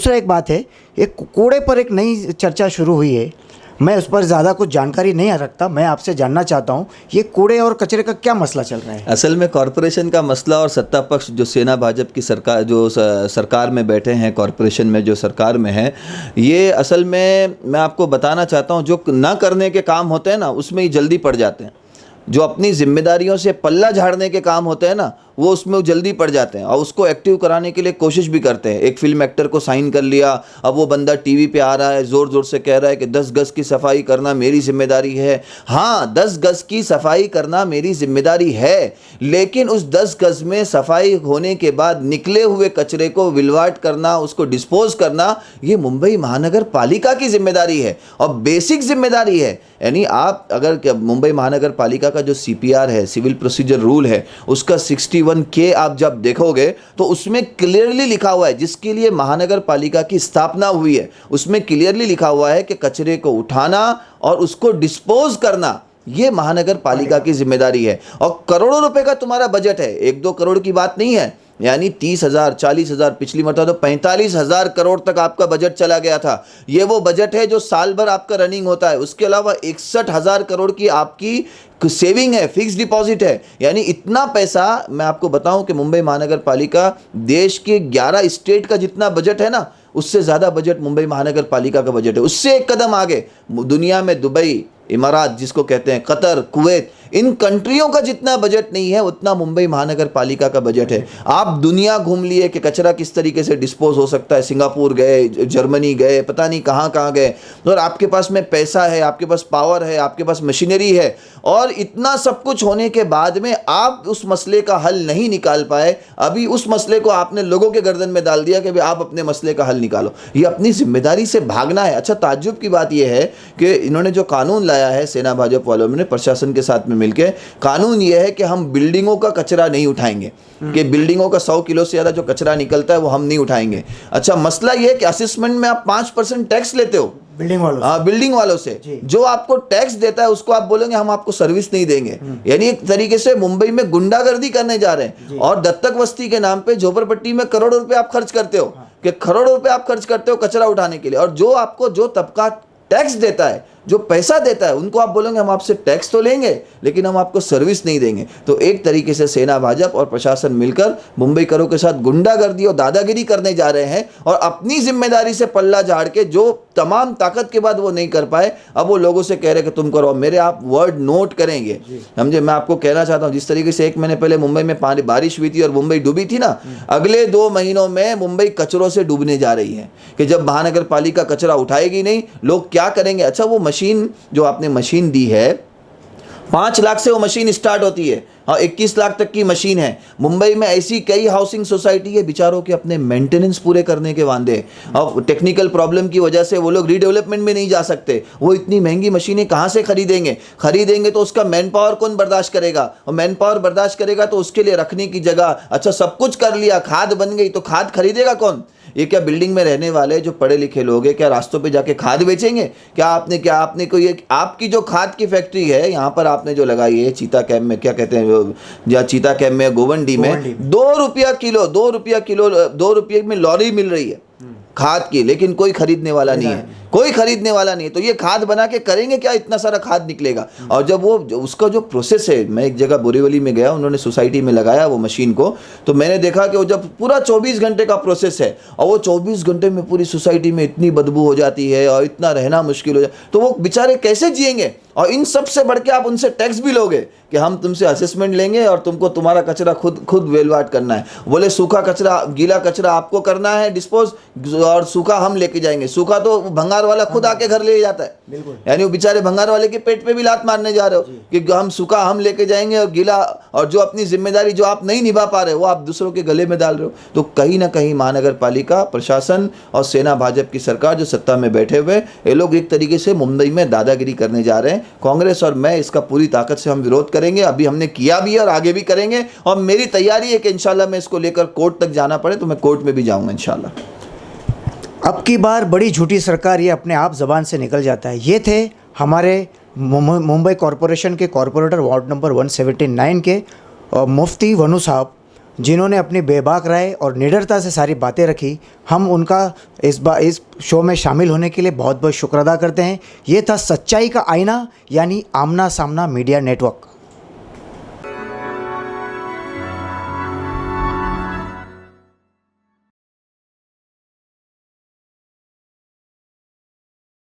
दूसरा एक बात है, एक कूड़े पर एक नई चर्चा शुरू हुई है। मैं उस पर ज़्यादा कुछ जानकारी नहीं रखता, मैं आपसे जानना चाहता हूँ ये कूड़े और कचरे का क्या मसला चल रहा है? असल में कॉरपोरेशन का मसला और सत्ता पक्ष जो सेना भाजपा की सरकार जो सरकार में बैठे हैं, कॉरपोरेशन में जो सरकार में है, ये असल में मैं आपको बताना चाहता हूँ, जो ना करने के काम होते हैं ना उसमें ही जल्दी पड़ जाते हैं। जो अपनी जिम्मेदारियों से पल्ला झाड़ने के काम होते हैं ना, वो उसमें जल्दी पड़ जाते हैं और उसको एक्टिव कराने के लिए कोशिश भी करते हैं। एक फिल्म एक्टर को साइन कर लिया, अब वो बंदा टीवी पे आ रहा है, ज़ोर ज़ोर से कह रहा है कि 10 गज की सफाई करना मेरी जिम्मेदारी है। हाँ, 10 गज की सफाई करना मेरी जिम्मेदारी है, लेकिन उस 10 गज में सफाई होने के बाद निकले हुए कचरे को विलवाट करना, उसको डिस्पोज करना, ये मुंबई महानगर पालिका की जिम्मेदारी है और बेसिक जिम्मेदारी है। यानी आप अगर मुंबई महानगर पालिका का जो CPR है, सिविल प्रोसीजर रूल है, उसका 61K आप जब देखोगे तो उसमें क्लियरली लिखा हुआ है, जिसके लिए महानगर पालिका की स्थापना हुई है, उसमें क्लियरली लिखा हुआ है कि कचरे को उठाना और उसको डिस्पोज करना ये महानगर पालिका की जिम्मेदारी है। और करोड़ों रुपए का तुम्हारा बजट है, 1-2 करोड़ की बात नहीं है। यानी 30,000, 40,000, पिछली मरतबा तो 45,000 करोड़ तक आपका बजट चला गया था। ये वो बजट है जो साल भर आपका रनिंग होता है। उसके अलावा 61,000 करोड़ की आपकी सेविंग है, फिक्स डिपॉजिट है। यानी इतना पैसा, मैं आपको बताऊं कि मुंबई महानगर पालिका देश के 11 स्टेट का जितना बजट है ना, उससे ज़्यादा बजट मुंबई महानगर पालिका का बजट है। उससे एक कदम आगे दुनिया में दुबई, इमारात जिसको कहते हैं, कतर, कुवैत, इन कंट्रियों का जितना बजट नहीं है उतना मुंबई महानगर पालिका का बजट है। आप दुनिया घूम लिए कि कचरा किस तरीके से डिस्पोज हो सकता है। सिंगापुर गए, जर्मनी गए, पता नहीं कहाँ कहाँ गए, और आपके पास में पैसा है, आपके पास पावर है, आपके पास मशीनरी है, और इतना सब कुछ होने के बाद में आप उस मसले का हल नहीं निकाल पाए। अभी उस मसले को आपने लोगों के गर्दन में डाल दिया कि भाई आप अपने मसले का हल निकालो। ये अपनी जिम्मेदारी से भागना है। अच्छा, ताज्जुब की बात यह है कि इन्होंने जो कानून लाया है, सेना भाजपा वालों ने प्रशासन के साथ में मिलकर, कानून यह है कि हम बिल्डिंगों का कचरा नहीं उठाएंगे, कि बिल्डिंगों का 100 किलो से ज़्यादा जो कचरा निकलता है वो हम नहीं उठाएंगे। अच्छा, मसला यह है कि असेसमेंट में आप 5% टैक्स लेते हो बिल्डिंग वालों से। हाँ, बिल्डिंग वालों से जो आपको टैक्स देता है उसको आप बोलेंगे हम आपको सर्विस नहीं देंगे। यानी एक तरीके से मुंबई में गुंडागर्दी करने जा रहे हैं। और दत्तक वस्ती के नाम पे झोपड़पट्टी में करोड़ों रुपए आप खर्च करते हो, कि करोड़ों रुपए आप खर्च करते हो कचरा उठाने के लिए, और जो आपको जो तबका टैक्स देता है, जो पैसा देता है, उनको आप बोलेंगे हम आपसे टैक्स तो लेंगे लेकिन हम आपको सर्विस नहीं देंगे। तो एक तरीके से सेना भाजपा और प्रशासन मिलकर मुंबई करों के साथ गुंडागर्दी और दादागिरी करने जा रहे हैं, और अपनी जिम्मेदारी से पल्ला झाड़ के जो तमाम ताकत के बाद वो नहीं कर पाए, अब वो लोगों से कह रहे कि तुम करो। मेरे आप वर्ड नोट करेंगे, समझे? मैं आपको कहना चाहता हूँ, जिस तरीके से 1 महीने पहले मुंबई में बारिश हुई थी और मुंबई डूबी थी ना, अगले 2 महीनों में मुंबई कचरों से डूबने जा रही है। कि जब महानगर पालिका कचरा उठाएगी नहीं, लोग क्या करेंगे? अच्छा, वो मशीन जो आपने मशीन दी है, 5 लाख से वो मशीन स्टार्ट होती है और 21 लाख तक की मशीन है। मुंबई में ऐसी कई हाउसिंग सोसाइटी है, बेचारों के अपने मेंटेनेंस पूरे करने के वांदे, और टेक्निकल प्रॉब्लम की वजह से वो लोग रीडेवलपमेंट में नहीं जा सकते। वो इतनी महंगी मशीनें कहाँ से खरीदेंगे तो उसका मैन पावर कौन बर्दाश्त करेगा? और मैन पावर बर्दाश्त करेगा तो उसके लिए रखने की जगह, अच्छा सब कुछ कर लिया, खाद बन गई, तो खाद खरीदेगा कौन? ये क्या बिल्डिंग में रहने वाले जो पढ़े लिखे लोग हैं, क्या रास्तों पे जाके खाद बेचेंगे? क्या आपने कोई एक आपकी जो खाद की फैक्ट्री है यहाँ पर आपने जो लगाई है चीता कैंप में, क्या कहते हैं, या चीता कैंप में, गोवंडी में 2 रुपया किलो 2 रुपये में लॉरी मिल रही है खाद की, लेकिन कोई खरीदने वाला नहीं है, कोई खरीदने वाला नहीं है। तो ये खाद बना के करेंगे क्या? इतना सारा खाद निकलेगा। और जब वो उसका जो प्रोसेस है, मैं एक जगह बोरीवली में गया, उन्होंने सोसाइटी में लगाया वो मशीन को, तो मैंने देखा कि वो जब पूरा 24 घंटे का प्रोसेस है और वो 24 घंटे में पूरी सोसाइटी में इतनी बदबू हो जाती है और इतना रहना मुश्किल हो जाए, तो वो बेचारे कैसे जिएंगे? और इन सब से बढ़ के आप उनसे टैक्स भी लोगे कि हम तुमसे असेसमेंट लेंगे और तुमको तुम्हारा कचरा खुद वेलवाट करना है। बोले सूखा कचरा, गीला कचरा आपको करना है डिस्पोज, और सूखा हम लेके जाएंगे। सूखा तो भंगार वाला खुद आके घर ले जाता है। यानी वो बेचारे भंगार वाले के पेट पे भी लात मारने जा रहे हो कि हम सूखा हम लेके जाएंगे, और गीला, और जो अपनी जिम्मेदारी जो आप नहीं निभा पा रहे हो वो आप दूसरों के गले में डाल रहे हो। तो कहीं ना कहीं महानगर पालिका प्रशासन और सेना भाजपा की सरकार जो सत्ता में बैठे हुए, ये लोग एक तरीके से मुंबई में दादागिरी करने जा रहे हैं। कांग्रेस और मैं इसका पूरी ताकत से हम विरोध करेंगे, अभी हमने किया भी और आगे भी करेंगे, और मेरी तैयारी है कि इंशाल्लाह मैं इसको लेकर कोर्ट तक जाना पड़े तो मैं कोर्ट में भी जाऊंगा इंशाल्लाह। अब की बार बड़ी झूठी सरकार, ये अपने आप ज़बान से निकल जाता है। ये थे हमारे मुंबई कॉरपोरेशन के कॉरपोरेटर वार्ड नंबर 179 के मुफ्ती वनु साहब, जिन्होंने अपनी बेबाक राय और निडरता से सारी बातें रखी। हम उनका इस शो में शामिल होने के लिए बहुत बहुत शुक्र अदा करते हैं। ये था सच्चाई का आईना यानी आमना सामना मीडिया नेटवर्क।